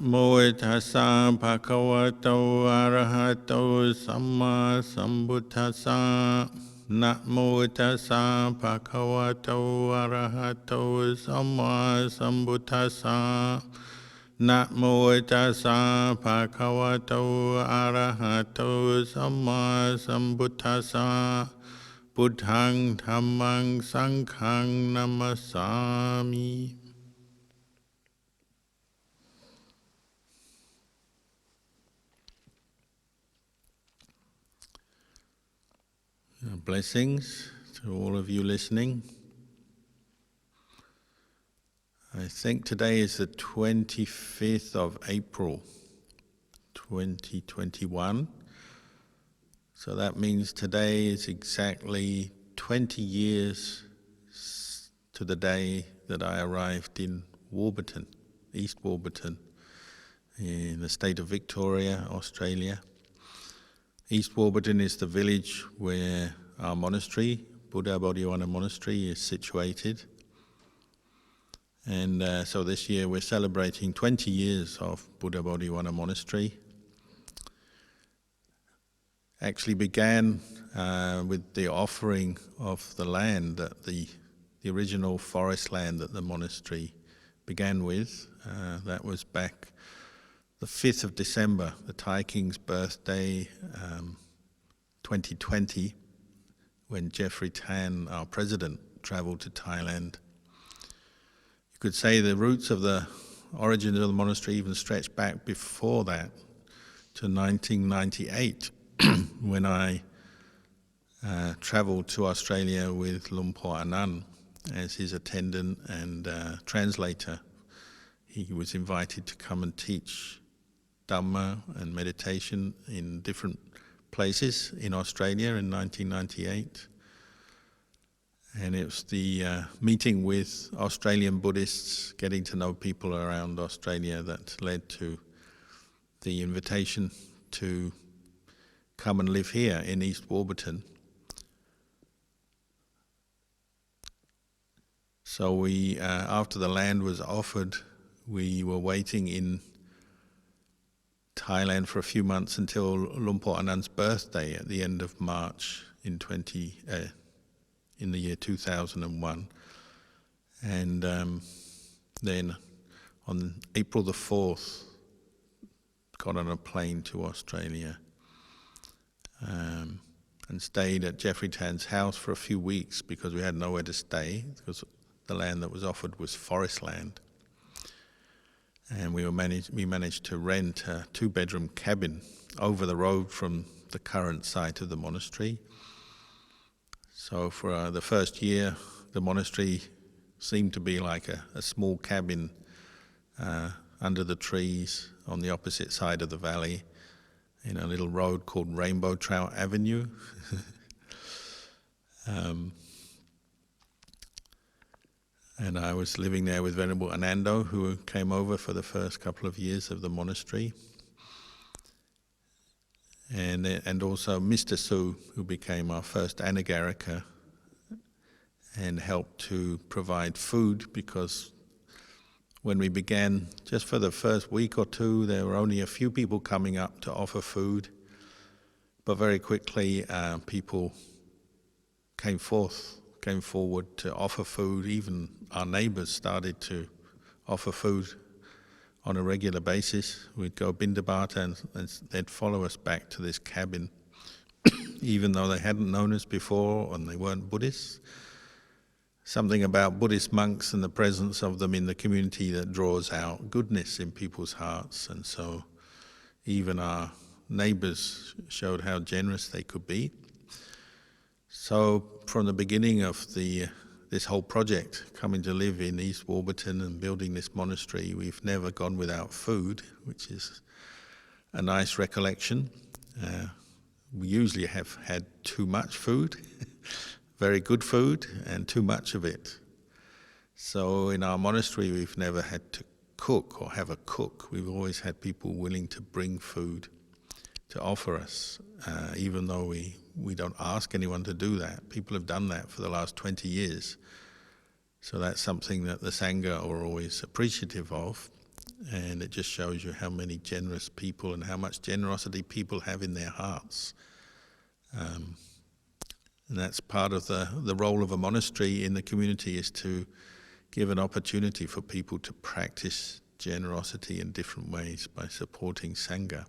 โมตัสสะภะคะวะโตอะระหะโตสัมมาสัมพุทธัสสะนะโมตัสสะภะคะวะโตอะระหะโตสัมมาสัมพุทธัสสะนะโมตัสสะภะคะวะโตอะระหะโตสัมมาสัมพุทธัสสะพุทธังธัมมังสังฆังนัมมัสสามิ Blessings to all of you listening. I think today is the 25th of April, 2021. So that means today is exactly 20 years to the day that I arrived in Warburton, East Warburton, in the state of Victoria, Australia. East Warburton is the village where our monastery, Bodhivana Monastery, is situated. And so this year we're celebrating 20 years of Bodhivana Monastery. Actually began with the offering of the land, that the original forest land that the monastery began with. That was back the 5th of December, the Thai King's birthday, 2020, when Jeffrey Tan, our president, travelled to Thailand. You could say the roots of the origin of the monastery even stretch back before that to 1998, when I travelled to Australia with Luang Por Anand as his attendant and translator. He was invited to come and teach Dhamma and meditation in different places in Australia in 1998. And it was the meeting with Australian Buddhists, getting to know people around Australia, that led to the invitation to come and live here in East Warburton. So we, after the land was offered, we were waiting in Thailand for a few months until Luang Por Anand's birthday at the end of March in the year 2001. And then on April the 4th, got on a plane to Australia and stayed at Jeffrey Tan's house for a few weeks because we had nowhere to stay, because the land that was offered was forest land. And we managed to rent a 2-bedroom cabin over the road from the current site of the monastery. So for the first year, the monastery seemed to be like a small cabin under the trees on the opposite side of the valley in a little road called Rainbow Trout Avenue. And I was living there with Venerable Anando, who came over for the first couple of years of the monastery. And also Mr. Su, who became our first Anagarika and helped to provide food, because when we began, just for the first week or two, there were only a few people coming up to offer food. But very quickly, people came forward to offer food. Even our neighbours started to offer food on a regular basis. We'd go bindabata and they'd follow us back to this cabin, even though they hadn't known us before and they weren't Buddhists. Something about Buddhist monks and the presence of them in the community that draws out goodness in people's hearts. And so even our neighbours showed how generous they could be. So from the beginning of this whole project, coming to live in East Warburton and building this monastery, we've never gone without food, which is a nice recollection. We usually have had too much food, very good food, and too much of it. So in our monastery, we've never had to cook or have a cook. We've always had people willing to bring food to offer us, even though we don't ask anyone to do that. People have done that for the last 20 years. So that's something that the Sangha are always appreciative of. And it just shows you how many generous people and how much generosity people have in their hearts. And that's part of the role of a monastery in the community, is to give an opportunity for people to practice generosity in different ways by supporting Sangha.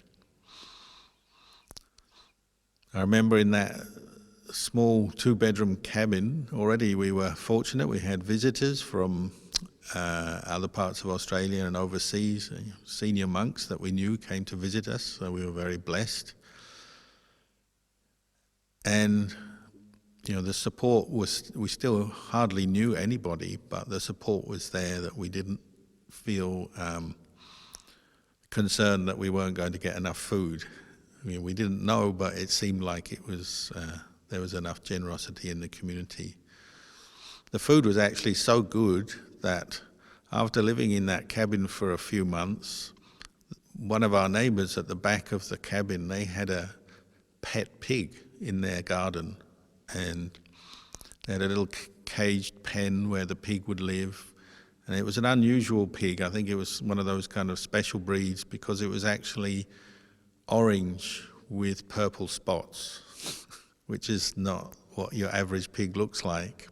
I remember in that small 2-bedroom cabin, already we were fortunate. We had visitors from other parts of Australia and overseas. Senior monks that we knew came to visit us, so we were very blessed. And the support was, we still hardly knew anybody, but the support was there, that we didn't feel concerned that we weren't going to get enough food. We didn't know, but it seemed like it was there was enough generosity in the community. The food was actually so good that after living in that cabin for a few months, one of our neighbours at the back of the cabin, they had a pet pig in their garden, and they had a little caged pen where the pig would live. And it was an unusual pig. I think it was one of those kind of special breeds, because it was actually orange with purple spots, which is not what your average pig looks like.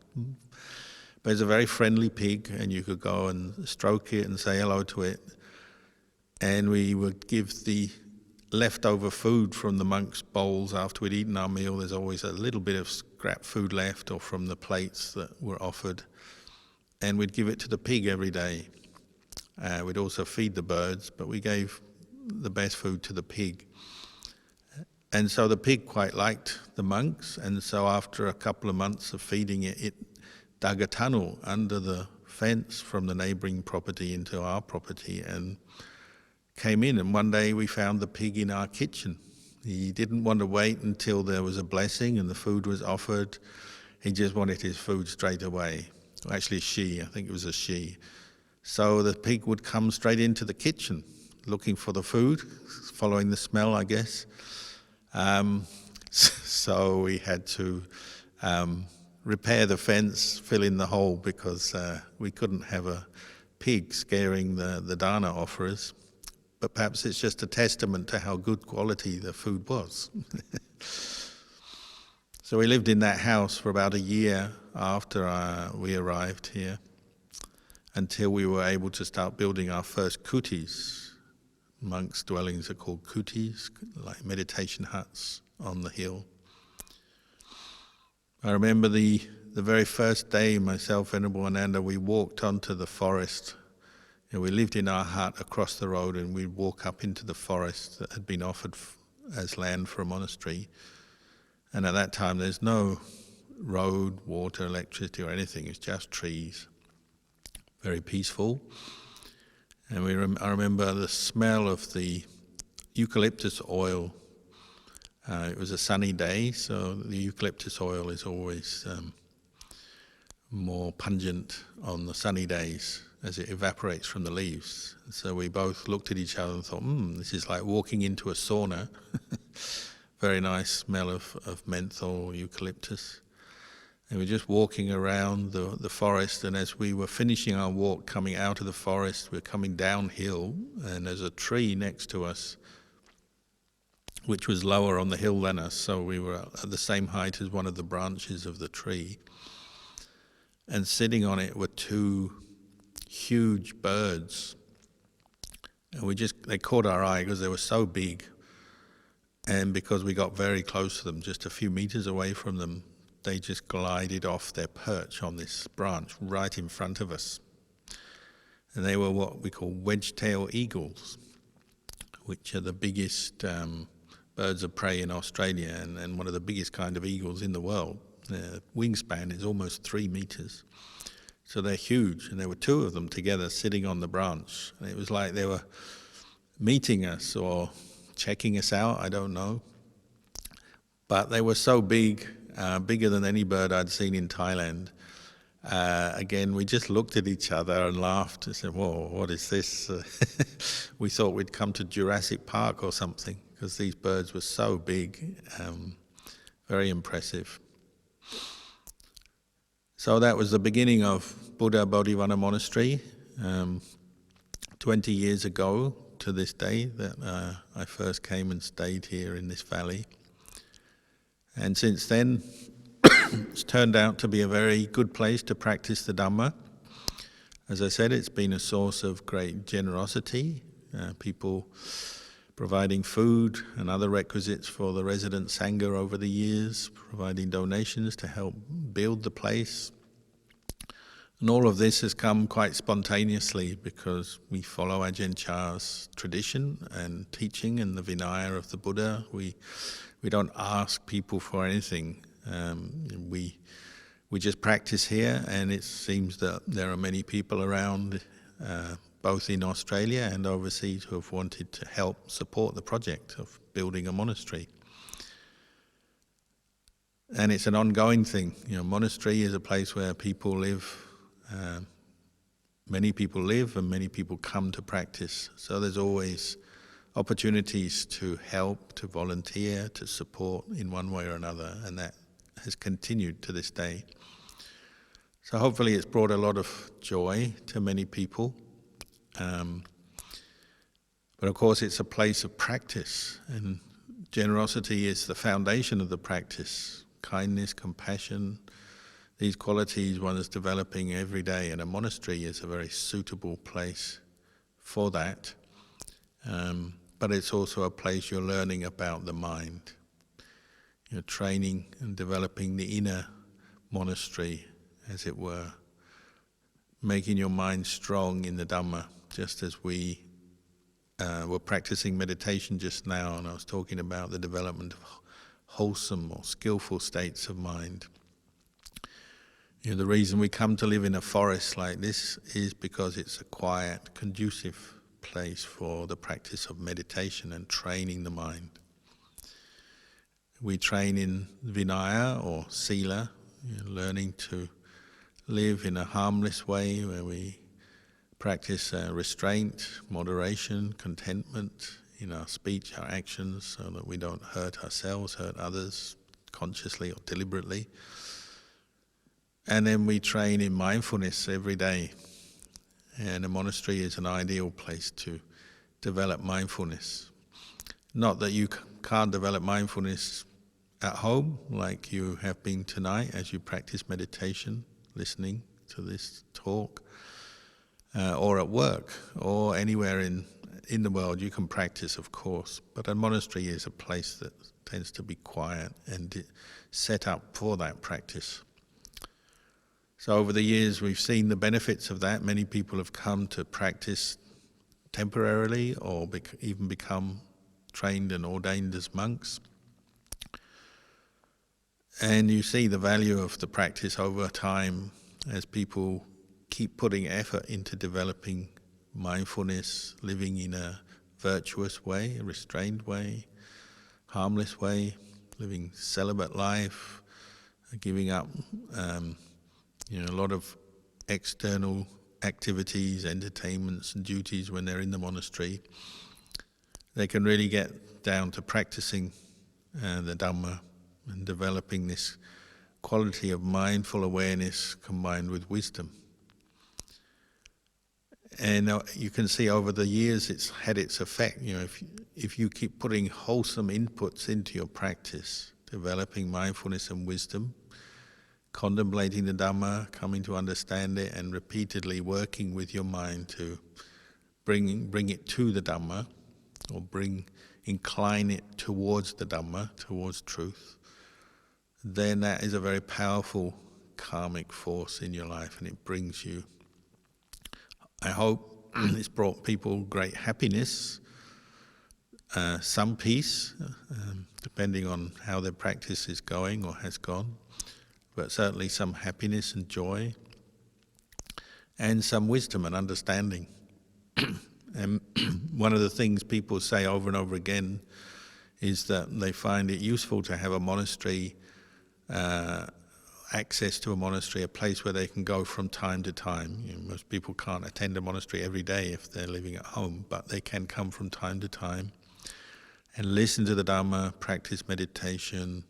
But it's a very friendly pig, and you could go and stroke it and say hello to it. And we would give the leftover food from the monks' bowls after we'd eaten our meal. There's always a little bit of scrap food left, or from the plates that were offered. And we'd give it to the pig every day. We'd also feed the birds, but we gave the best food to the pig. And so the pig quite liked the monks, and so after a couple of months of feeding it, it dug a tunnel under the fence from the neighbouring property into our property and came in. And one day we found the pig in our kitchen. He didn't want to wait until there was a blessing and the food was offered. He just wanted his food straight away. Well, actually I think it was a she. So the pig would come straight into the kitchen looking for the food, following the smell, I guess. So we had to repair the fence, fill in the hole, because we couldn't have a pig scaring the dana offerers. But perhaps it's just a testament to how good quality the food was. So we lived in that house for about a year after we arrived here, until we were able to start building our first kutis. Monks' dwellings are called kutis, like meditation huts on the hill. I remember the very first day, myself, Venerable Ananda, we walked onto the forest. We lived in our hut across the road, and we'd walk up into the forest that had been offered as land for a monastery. And at that time, there's no road, water, electricity or anything. It's just trees. Very peaceful. And I remember the smell of the eucalyptus oil. It was a sunny day, so the eucalyptus oil is always more pungent on the sunny days as it evaporates from the leaves. So we both looked at each other and thought, this is like walking into a sauna. Very nice smell of menthol, eucalyptus. And we're just walking around the forest, and as we were finishing our walk, coming out of the forest, we're coming downhill, and there's a tree next to us, which was lower on the hill than us, so we were at the same height as one of the branches of the tree. And sitting on it were two huge birds. And they caught our eye because they were so big. And because we got very close to them, just a few meters away from them, they just glided off their perch on this branch right in front of us. And they were what we call wedge-tailed eagles, which are the biggest birds of prey in Australia, and one of the biggest kind of eagles in the world. Their wingspan is almost 3 meters. So they're huge, and there were two of them together sitting on the branch. And it was like they were meeting us or checking us out, I don't know. But they were so big, bigger than any bird I'd seen in Thailand. Again, we just looked at each other and laughed and said, whoa, what is this? We thought we'd come to Jurassic Park or something, because these birds were so big, very impressive. So that was the beginning of Bodhivana Monastery. 20 years ago to this day that I first came and stayed here in this valley. And since then, it's turned out to be a very good place to practice the Dhamma. As I said, it's been a source of great generosity, people providing food and other requisites for the resident Sangha over the years, providing donations to help build the place. And all of this has come quite spontaneously because we follow Ajahn Chah's tradition and teaching and the Vinaya of the Buddha. We don't ask people for anything. We just practice here, and it seems that there are many people around, both in Australia and overseas, who have wanted to help support the project of building a monastery. And it's an ongoing thing. Monastery is a place where people live. Many people live and many people come to practice. So there's always opportunities to help, to volunteer, to support in one way or another, and that has continued to this day. So hopefully it's brought a lot of joy to many people. But of course it's a place of practice, and generosity is the foundation of the practice. Kindness, compassion, these qualities one is developing every day, and a monastery is a very suitable place for that. But it's also a place you're learning about the mind. You're training and developing the inner monastery, as it were, making your mind strong in the Dhamma, just as we were practicing meditation just now, and I was talking about the development of wholesome or skillful states of mind. The reason we come to live in a forest like this is because it's a quiet, conducive place for the practice of meditation and training the mind. We train in Vinaya or Sila, learning to live in a harmless way where we practice restraint, moderation, contentment in our speech, our actions, so that we don't hurt ourselves, hurt others, consciously or deliberately. And then we train in mindfulness every day. And a monastery is an ideal place to develop mindfulness. Not that you can't develop mindfulness at home, like you have been tonight as you practice meditation, listening to this talk, or at work, or anywhere in the world you can practice, of course. But a monastery is a place that tends to be quiet and set up for that practice. So over the years we've seen the benefits of that. Many people have come to practice temporarily or even become trained and ordained as monks. And you see the value of the practice over time as people keep putting effort into developing mindfulness, living in a virtuous way, a restrained way, harmless way, living celibate life, giving up a lot of external activities, entertainments and duties when they're in the monastery. They can really get down to practicing the Dhamma and developing this quality of mindful awareness combined with wisdom. And you can see over the years it's had its effect. If you keep putting wholesome inputs into your practice, developing mindfulness and wisdom, contemplating the Dhamma, coming to understand it, and repeatedly working with your mind to bring it to the Dhamma, or incline it towards the Dhamma, towards truth, then that is a very powerful karmic force in your life, and it brings you, I hope, it's brought people great happiness, some peace, depending on how their practice is going or has gone, but certainly some happiness and joy, and some wisdom and understanding. And one of the things people say over and over again is that they find it useful to have a monastery, access to a monastery, a place where they can go from time to time. Most people can't attend a monastery every day if they're living at home, but they can come from time to time and listen to the Dhamma, practice meditation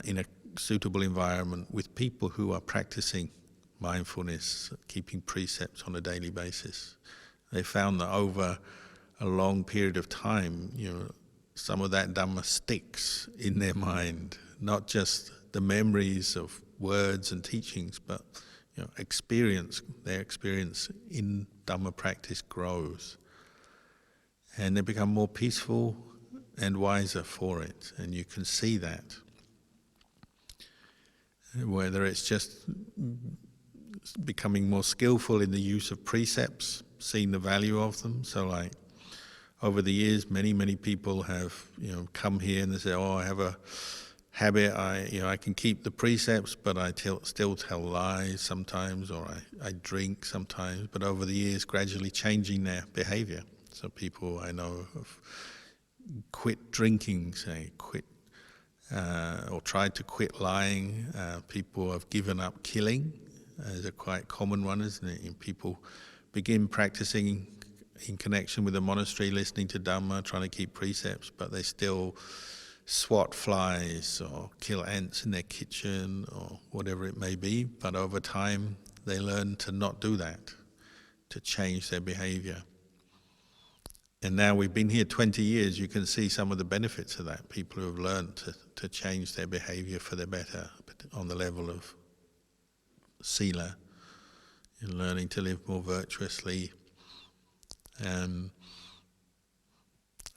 in a suitable environment with people who are practicing mindfulness, keeping precepts on a daily basis. they found that over a long period of time, some of that Dhamma sticks in their mind, not just the memories of words and teachings, but their experience in Dhamma practice grows. And they become more peaceful and wiser for it, and you can see that. Whether it's just becoming more skillful in the use of precepts, seeing the value of them. So like over the years, many people have come here and they say, I have a habit, I can keep the precepts, but I still tell lies sometimes, or I drink sometimes, but over the years gradually changing their behavior. So people I know have quit drinking, say, or tried to quit lying. People have given up killing, is a quite common one, isn't it? And people begin practicing in connection with the monastery, listening to Dhamma, trying to keep precepts, but they still swat flies or kill ants in their kitchen or whatever it may be. But over time, they learn to not do that, to change their behavior. And now we've been here 20 years, you can see some of the benefits of that. People who have learned to change their behavior for the better on the level of sila, learning to live more virtuously.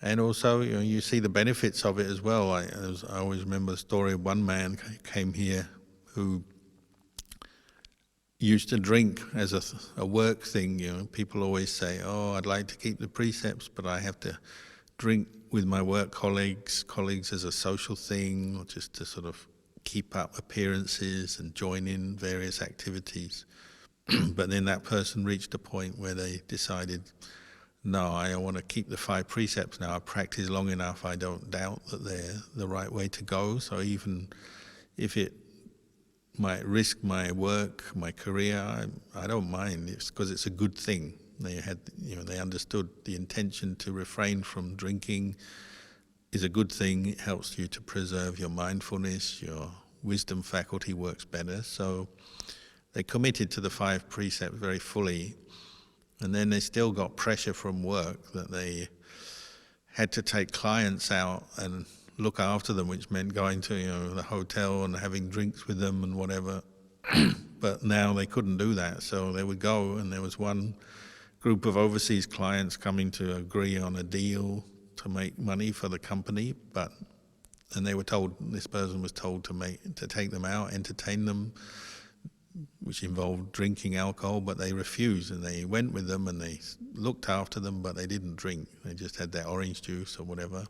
And also, you see the benefits of it as well. I always remember the story of one man who came here who used to drink as a work thing. People always say, I'd like to keep the precepts, but I have to drink with my work colleagues as a social thing, or just to sort of keep up appearances and join in various activities. But then that person reached a point where they decided, no, I want to keep the 5 precepts now. I've practiced long enough, I don't doubt that they're the right way to go. So even if it might risk my work, my career, I don't mind. It's because it's a good thing. They understood the intention to refrain from drinking is a good thing. It helps you to preserve your mindfulness, your wisdom faculty works better. So they committed to the 5 precepts very fully. And then they still got pressure from work that they had to take clients out and look after them, which meant going to the hotel and having drinks with them and whatever. But now they couldn't do that, so they would go, and there was one group of overseas clients coming to agree on a deal to make money for the company, and they were told, this person was told to take them out, entertain them, which involved drinking alcohol, but they refused, and they went with them and they looked after them, but they didn't drink. They just had their orange juice or whatever.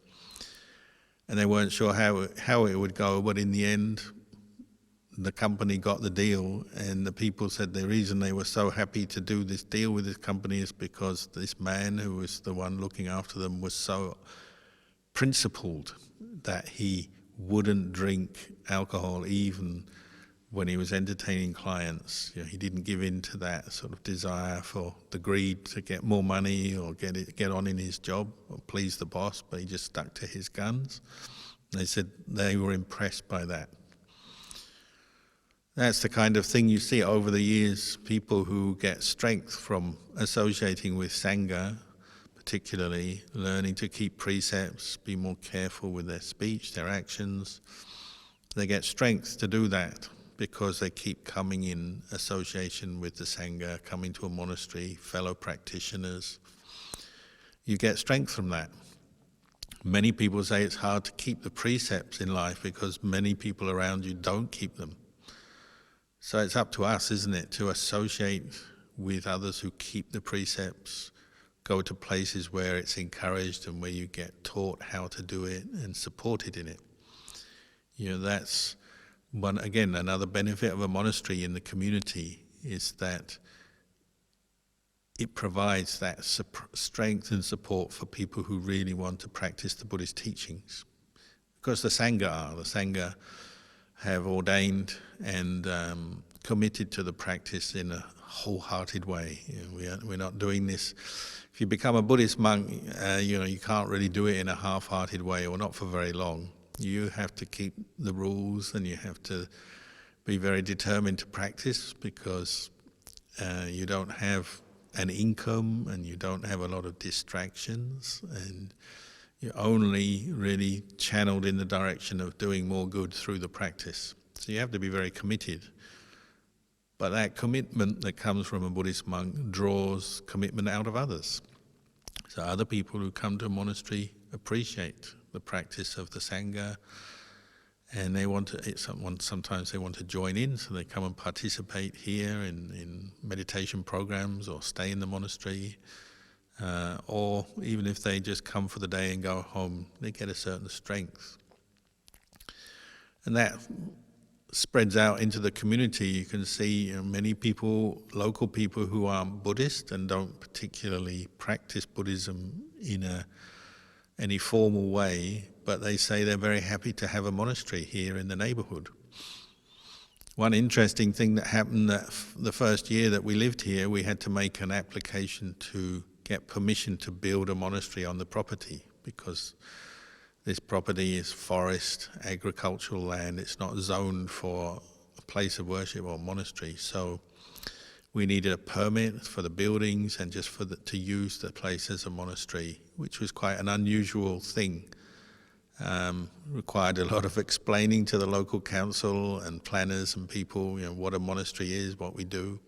And they weren't sure how it would go, but in the end, the company got the deal, and the people said the reason they were so happy to do this deal with this company is because this man who was the one looking after them was so principled that he wouldn't drink alcohol even when he was entertaining clients. He didn't give in to that sort of desire for the greed to get more money or get on in his job or please the boss, but he just stuck to his guns. They said they were impressed by that. That's the kind of thing you see over the years, people who get strength from associating with Sangha, particularly learning to keep precepts, be more careful with their speech, their actions. They get strength to do that because they keep coming in association with the Sangha, coming to a monastery, fellow practitioners. You get strength from that. Many people say it's hard to keep the precepts in life because many people around you don't keep them. So it's up to us, isn't it, to associate with others who keep the precepts, go to places where it's encouraged and where you get taught how to do it and supported in it. That's another benefit of a monastery in the community is that it provides that strength and support for people who really want to practice the Buddhist teachings. Because the Sangha have ordained and committed to the practice in a wholehearted way. We're not doing this. If you become a Buddhist monk, you can't really do it in a half-hearted way, or not for very long. You have to keep the rules, and you have to be very determined to practice, because you don't have an income and you don't have a lot of distractions, and you're only really channeled in the direction of doing more good through the practice. So you have to be very committed. But that commitment that comes from a Buddhist monk draws commitment out of others. So other people who come to a monastery appreciate the practice of the Sangha, and they want to. Sometimes they want to join in, so they come and participate here in meditation programs or stay in the monastery. Or even if they just come for the day and go home, they get a certain strength. And that spreads out into the community. You can see many people, local people who are Buddhist and don't particularly practice Buddhism in any formal way, but they say they're very happy to have a monastery here in the neighborhood. One interesting thing that happened that the first year that we lived here, we had to make an application to get permission to build a monastery on the property, because this property is forest, agricultural land. It's not zoned for a place of worship or monastery. So we needed a permit for the buildings and just to use the place as a monastery, which was quite an unusual thing. Required a lot of explaining to the local council and planners and people, what a monastery is, what we do.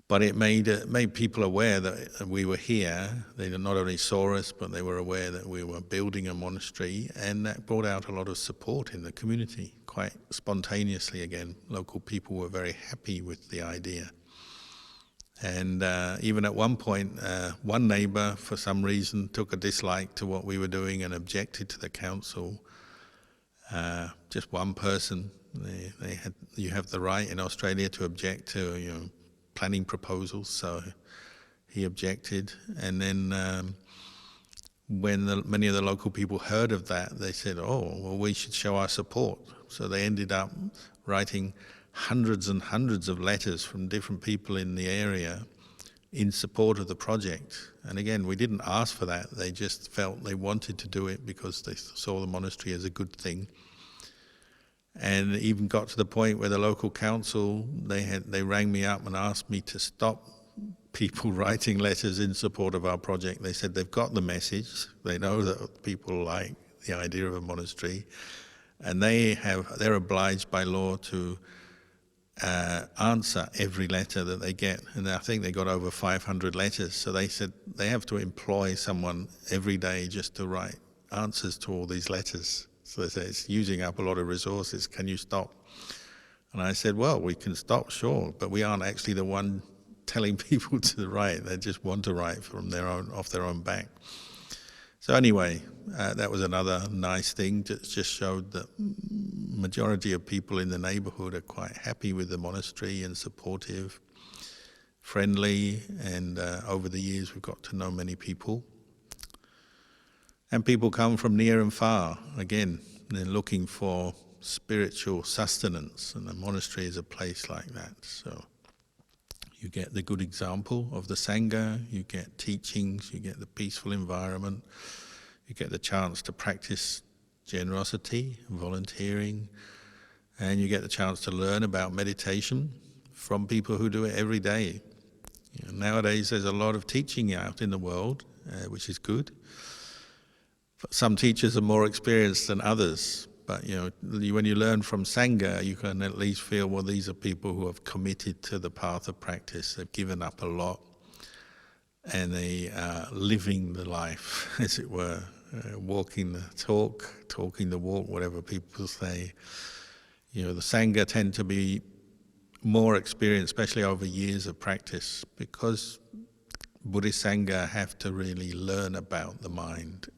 But it made people aware that we were here. They not only saw us, but they were aware that we were building a monastery, and that brought out a lot of support in the community, quite spontaneously again. Local people were very happy with the idea. And even at one point, one neighbour, for some reason, took a dislike to what we were doing and objected to the council. Just one person. You have the right in Australia to object to, planning proposals, so he objected. And then when many of the local people heard of that, they said, we should show our support. So they ended up writing hundreds and hundreds of letters from different people in the area in support of the project. And again, we didn't ask for that. They just felt they wanted to do it because they saw the monastery as a good thing. And it even got to the point where the local council, they rang me up and asked me to stop people writing letters in support of our project. They said they've got the message, they know that people like the idea of a monastery, and they're obliged by law to answer every letter that they get. And I think they got over 500 letters, so they said they have to employ someone every day just to write answers to all these letters. So they say, it's using up a lot of resources, can you stop? And I said, well, we can stop, sure, but we aren't actually the one telling people to write. They just want to write off their own back. So anyway, that was another nice thing. Just showed that majority of people in the neighborhood are quite happy with the monastery and supportive, friendly, and over the years we've got to know many people. And people come from near and far. Again, they're looking for spiritual sustenance, and the monastery is a place like that. So you get the good example of the Sangha, you get teachings, you get the peaceful environment, you get the chance to practice generosity, volunteering, and you get the chance to learn about meditation from people who do it every day. Nowadays there's a lot of teaching out in the world, which is good. Some teachers are more experienced than others, but when you learn from Sangha, you can at least feel, well, these are people who have committed to the path of practice. They've given up a lot, and they are living the life, as it were, walking the talk, talking the walk, whatever people say. The Sangha tend to be more experienced, especially over years of practice, because Buddhist Sangha have to really learn about the mind,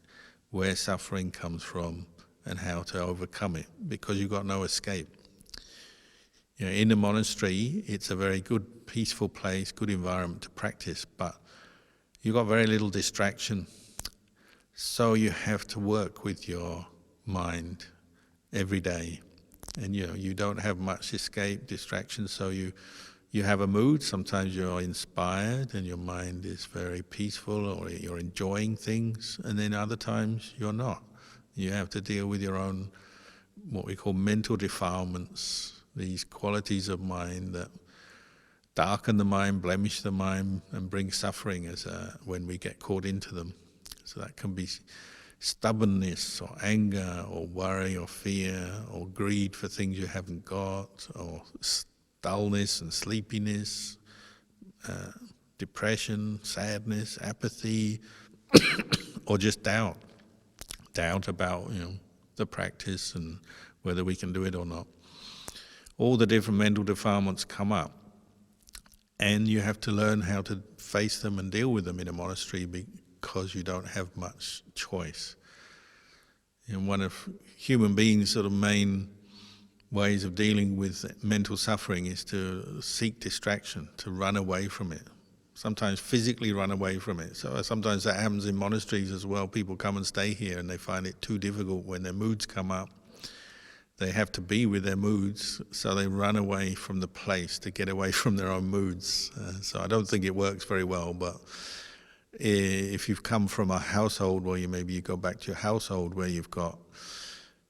where suffering comes from and how to overcome it, because you've got no escape. In a monastery, it's a very good, peaceful place, good environment to practice, but you've got very little distraction. So you have to work with your mind every day. And you don't have much escape, distraction, so you have a mood. Sometimes you're inspired and your mind is very peaceful, or you're enjoying things, and then other times you're not. You have to deal with your own, what we call mental defilements, these qualities of mind that darken the mind, blemish the mind, and bring suffering when we get caught into them. So that can be stubbornness or anger or worry or fear or greed for things you haven't got, or dullness and sleepiness, depression, sadness, apathy, or just doubt about the practice and whether we can do it or not. All the different mental defilements come up, and you have to learn how to face them and deal with them in a monastery, because you don't have much choice. One of human beings' sort of main ways of dealing with mental suffering is to seek distraction, to run away from it. Sometimes physically run away from it. So sometimes that happens in monasteries as well. People come and stay here and they find it too difficult when their moods come up. They have to be with their moods, so they run away from the place to get away from their own moods. So I don't think it works very well, but if you've come from a household where maybe you go back to your household where you've got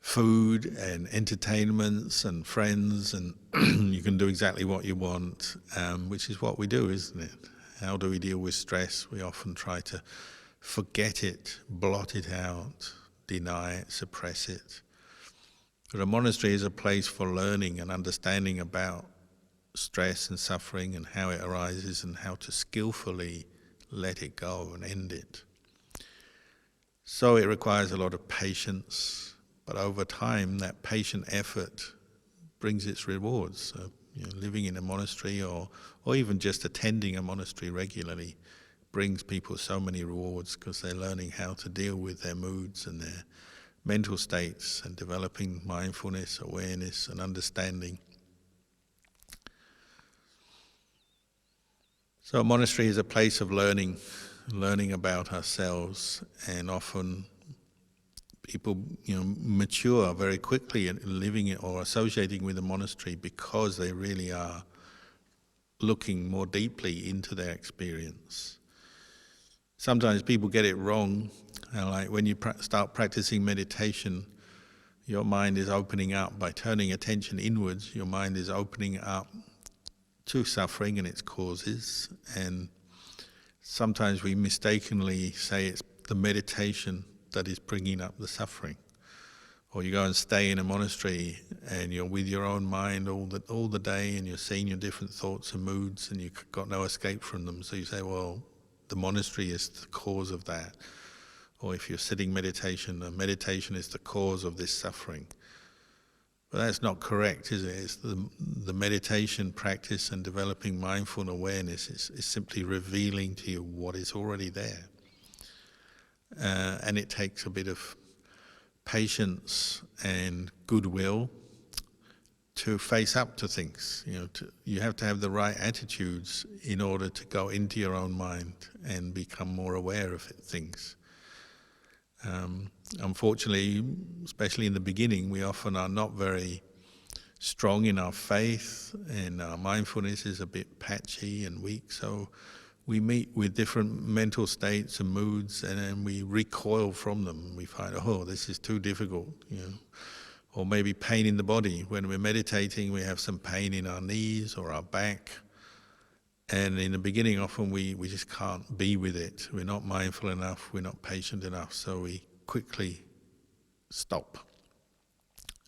food and entertainments and friends, and you can do exactly what you want, which is what we do, isn't it? How do we deal with stress? We often try to forget it, blot it out, deny it, suppress it. But a monastery is a place for learning and understanding about stress and suffering and how it arises and how to skillfully let it go and end it. So it requires a lot of patience, but over time that patient effort brings its rewards. So, living in a monastery or even just attending a monastery regularly brings people so many rewards, because they're learning how to deal with their moods and their mental states and developing mindfulness, awareness and understanding. So a monastery is a place of learning about ourselves, and often people mature very quickly in living it or associating with a monastery because they really are looking more deeply into their experience. Sometimes people get it wrong. Like when you start practicing meditation, your mind is opening up. By turning attention inwards, your mind is opening up to suffering and its causes. And sometimes we mistakenly say it's the meditation that is bringing up the suffering. Or you go and stay in a monastery and you're with your own mind all the day, and you're seeing your different thoughts and moods, and you've got no escape from them. So you say, well, the monastery is the cause of that. Or if you're sitting meditation, the meditation is the cause of this suffering. But that's not correct, is it? It's the meditation practice and developing mindful awareness is simply revealing to you what is already there. And it takes a bit of patience and goodwill to face up to things. You have to have the right attitudes in order to go into your own mind and become more aware of things. Unfortunately, especially in the beginning, we often are not very strong in our faith, and our mindfulness is a bit patchy and weak, so we meet with different mental states and moods, and then we recoil from them. We find, this is too difficult, Or maybe pain in the body. When we're meditating, we have some pain in our knees or our back. And in the beginning, often we just can't be with it. We're not mindful enough, we're not patient enough, so we quickly stop.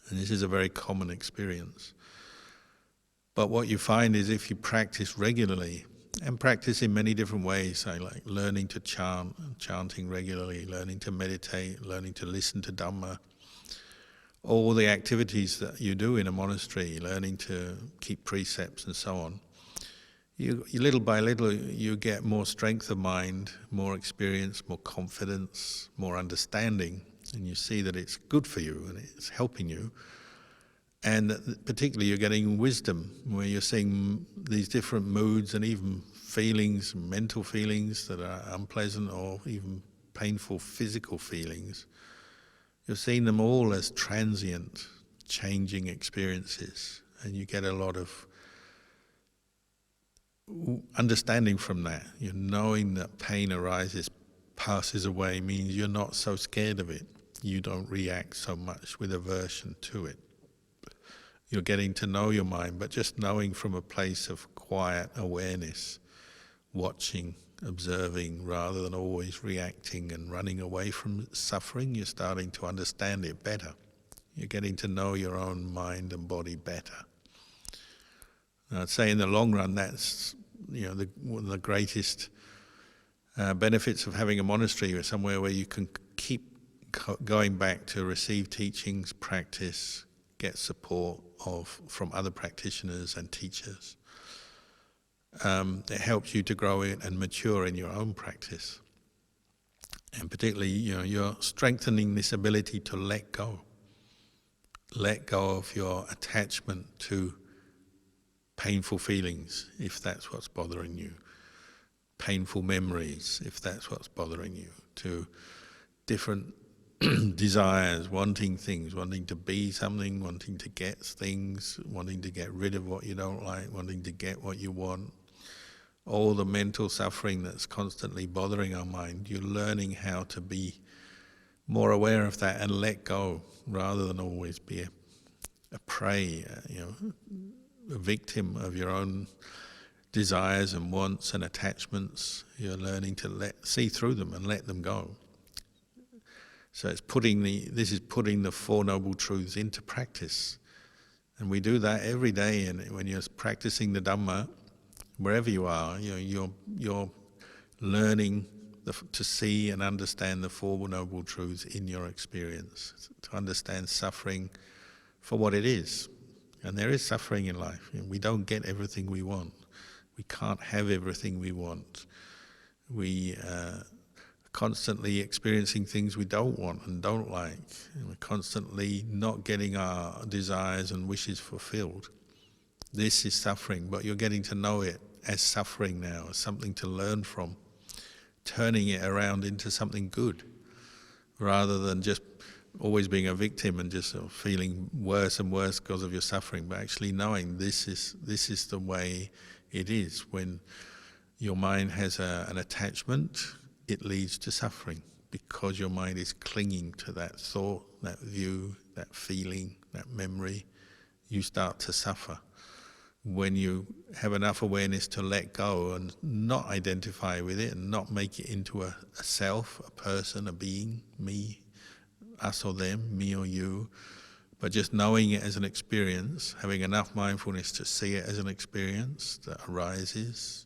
And this is a very common experience. But what you find is if you practice regularly, and practice in many different ways, like learning to chant, chanting regularly, learning to meditate, learning to listen to Dhamma, all the activities that you do in a monastery, learning to keep precepts and so on, you little by little you get more strength of mind, more experience, more confidence, more understanding, and you see that it's good for you and it's helping you. And that particularly you're getting wisdom, where you're seeing these different moods and even feelings, mental feelings that are unpleasant or even painful physical feelings. You're seeing them all as transient, changing experiences, and you get a lot of understanding from that. You're knowing that pain arises, passes away, means you're not so scared of it. You don't react so much with aversion to it. you're getting to know your mind, but just knowing from a place of quiet awareness, watching, observing, rather than always reacting and running away from suffering. You're starting to understand it better. You're getting to know your own mind and body better. And I'd say in the long run, that's one of the greatest benefits of having a monastery, or somewhere where you can keep going back to receive teachings, practice, get support from other practitioners and teachers. It helps you to grow and mature in your own practice. And particularly, you're strengthening this ability to let go. Let go of your attachment to painful feelings, if that's what's bothering you. Painful memories, if that's what's bothering you. To different desires, wanting things, wanting to be something, wanting to get things, wanting to get rid of what you don't like, wanting to get what you want. All the mental suffering that's constantly bothering our mind, you're learning how to be more aware of that and let go, rather than always be a prey, a victim of your own desires and wants and attachments. You're learning to see through them and let them go. So this is putting the Four Noble Truths into practice. And we do that every day, and when you're practicing the Dhamma, wherever you are, you're learning to see and understand the Four Noble Truths in your experience, to understand suffering for what it is. And there is suffering in life. We don't get everything we want. We can't have everything we want. We are constantly experiencing things we don't want and don't like. And we're constantly not getting our desires and wishes fulfilled. This is suffering, but you're getting to know it as suffering now, as something to learn from, turning it around into something good, rather than just always being a victim and just sort of feeling worse and worse because of your suffering, but actually knowing this is the way it is. When your mind has an attachment, it leads to suffering, because your mind is clinging to that thought, that view, that feeling, that memory. You start to suffer. When you have enough awareness to let go and not identify with it and not make it into a self, a person, a being, me, us or them, me or you, but just knowing it as an experience, having enough mindfulness to see it as an experience that arises,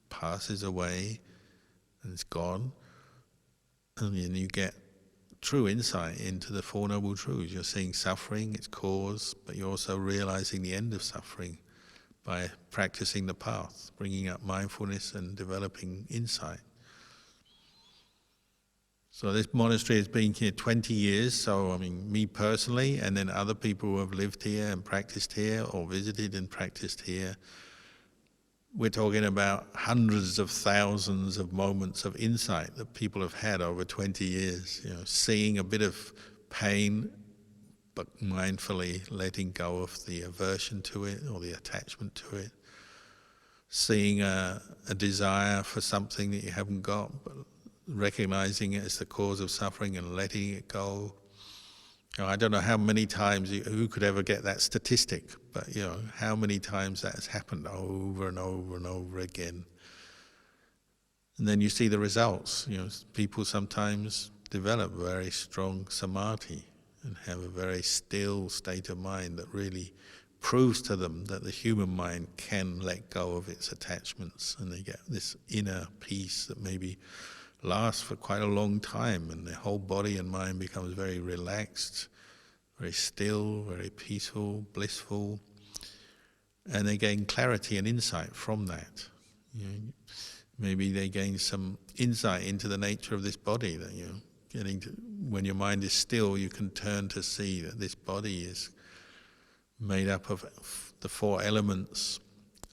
passes away, and it's gone, and then you get true insight into the Four Noble Truths. You're seeing suffering, its cause, but you're also realizing the end of suffering by practicing the path, bringing up mindfulness and developing insight. So this monastery has been here 20 years, so me personally, and then other people who have lived here and practiced here or visited and practiced here, we're talking about hundreds of thousands of moments of insight that people have had over 20 years, seeing a bit of pain, but mindfully letting go of the aversion to it or the attachment to it, seeing a desire for something that you haven't got, but recognizing it as the cause of suffering and letting it go. I don't know how many times, who could ever get that statistic, but how many times that has happened over and over and over again. And then you see the results. People sometimes develop very strong samadhi and have a very still state of mind that really proves to them that the human mind can let go of its attachments, and they get this inner peace that maybe lasts for quite a long time, and their whole body and mind becomes very relaxed, very still, very peaceful, blissful, and they gain clarity and insight from that. Maybe they gain some insight into the nature of this body, that when your mind is still, you can turn to see that this body is made up of the four elements,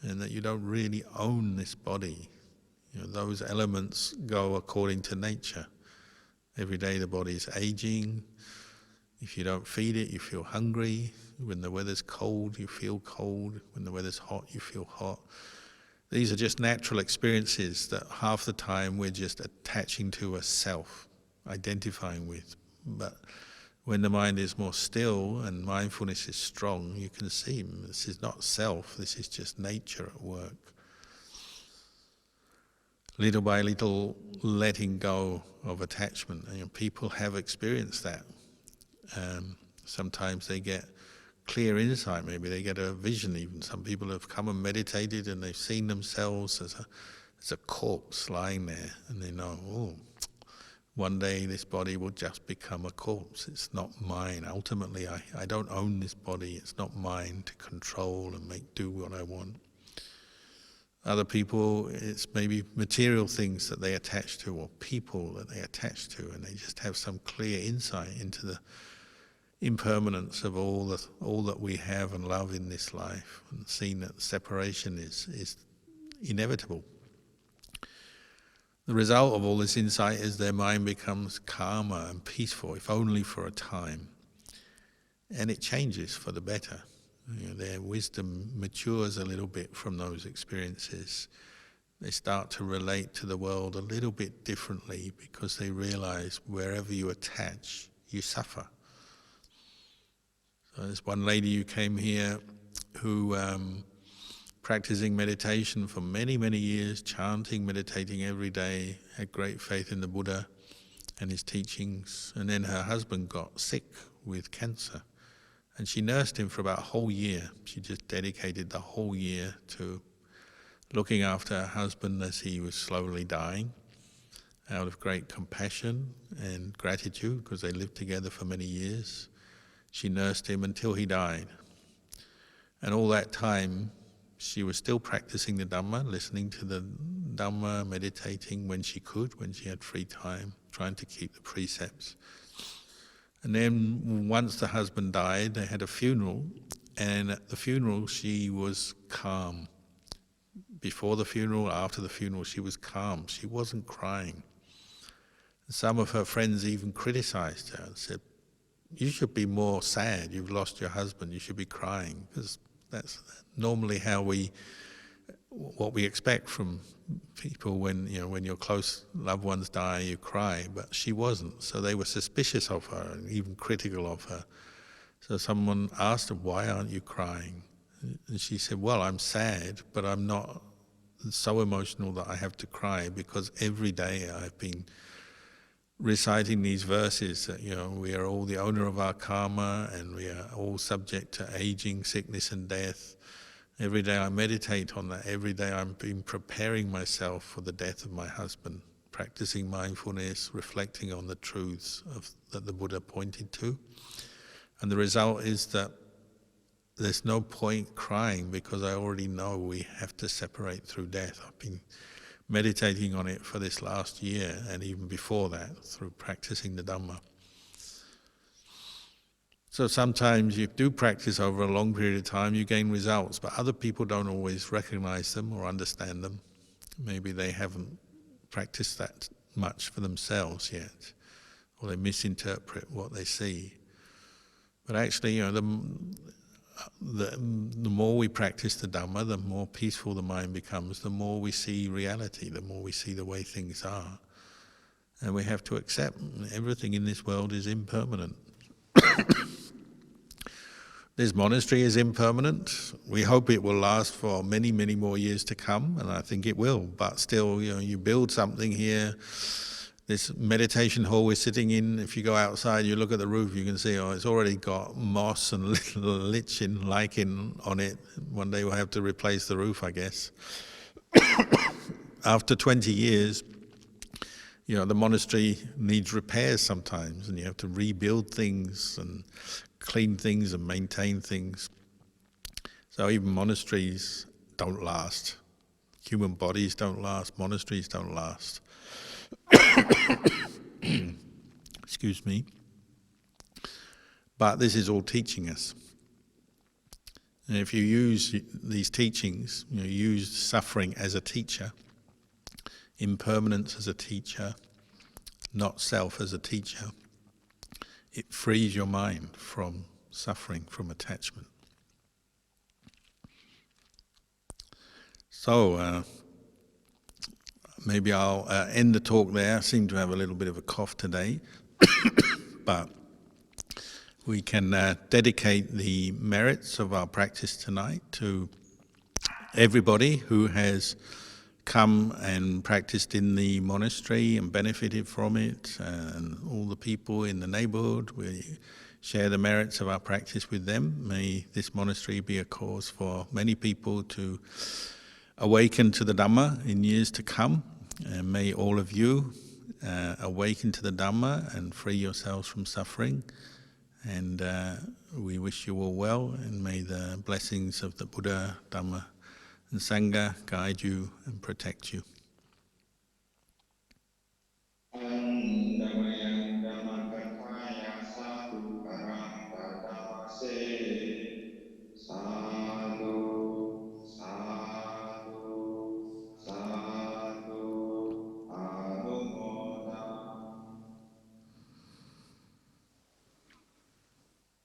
and that you don't really own this body. Those elements go according to nature. Every day the body is aging. If you don't feed it, you feel hungry. When the weather's cold, you feel cold. When the weather's hot, you feel hot. These are just natural experiences that half the time we're just attaching to a self, identifying with. But When the mind is more still and mindfulness is strong, you can see this is not self, this is just nature at work. Little by little letting go of attachment. People have experienced that. Sometimes they get clear insight, maybe they get a vision even. Some people have come and meditated and they've seen themselves as a corpse lying there, and they know, oh, one day this body will just become a corpse. It's not mine. Ultimately, I don't own this body. It's not mine to control and do what I want. Other people, it's maybe material things that they attach to or people that they attach to, and they just have some clear insight into the impermanence of all that we have and love in this life, and seeing that separation is inevitable. The result of all this insight is their mind becomes calmer and peaceful, if only for a time. And it changes for the better. Their wisdom matures a little bit from those experiences. They start to relate to the world a little bit differently because they realize wherever you attach, you suffer. So there's one lady who came here who practicing meditation for many, many years, chanting, meditating every day, had great faith in the Buddha and his teachings, and then her husband got sick with cancer. And she nursed him for about a whole year. She just dedicated the whole year to looking after her husband as he was slowly dying, out of great compassion and gratitude, because they lived together for many years. She nursed him until he died. And all that time, she was still practicing the Dhamma, listening to the Dhamma, meditating when she could, when she had free time, trying to keep the precepts. And then once the husband died, they had a funeral, and at the funeral she was calm. Before the funeral, after the funeral, she was calm. She wasn't crying. Some of her friends even criticized her and said, "You should be more sad, you've lost your husband, you should be crying," because that's normally what we expect from people when your close loved ones die, you cry, but she wasn't. So they were suspicious of her and even critical of her. So someone asked her, "Why aren't you crying?" And she said, "Well, I'm sad, but I'm not so emotional that I have to cry, because every day I've been reciting these verses that we are all the owner of our karma and we are all subject to aging, sickness and death. Every day I meditate on that. Every day I've been preparing myself for the death of my husband, practicing mindfulness, reflecting on the truths that the Buddha pointed to. And the result is that there's no point crying, because I already know we have to separate through death. I've been meditating on it for this last year, and even before that, through practicing the Dhamma. So sometimes you do practice over a long period of time, you gain results, but other people don't always recognize them or understand them. Maybe they haven't practiced that much for themselves yet, or they misinterpret what they see. But actually, the more we practice the Dhamma, the more peaceful the mind becomes, the more we see reality, the more we see the way things are. And we have to accept everything in this world is impermanent. This monastery is impermanent. We hope it will last for many, many more years to come, and I think it will. But still, you build something here. This meditation hall we're sitting in, if you go outside, you look at the roof, you can see, it's already got moss and little lichen on it. One day we'll have to replace the roof, I guess. After 20 years, the monastery needs repairs sometimes, and you have to rebuild things and clean things and maintain things. So even monasteries don't last. Human bodies don't last, monasteries don't last. Excuse me. But this is all teaching us. And if you use these teachings, use suffering as a teacher, impermanence as a teacher, not self as a teacher, it frees your mind from suffering, from attachment. So, maybe I'll end the talk there. I seem to have a little bit of a cough today. But we can dedicate the merits of our practice tonight to everybody who has come and practiced in the monastery and benefited from it, and all the people in the neighborhood. We share the merits of our practice with them. May this monastery be a cause for many people to awaken to the Dhamma in years to come. And may all of you awaken to the Dhamma and free yourselves from suffering. And we wish you all well, and may the blessings of the Buddha, Dhamma and Sangha guide you and protect you.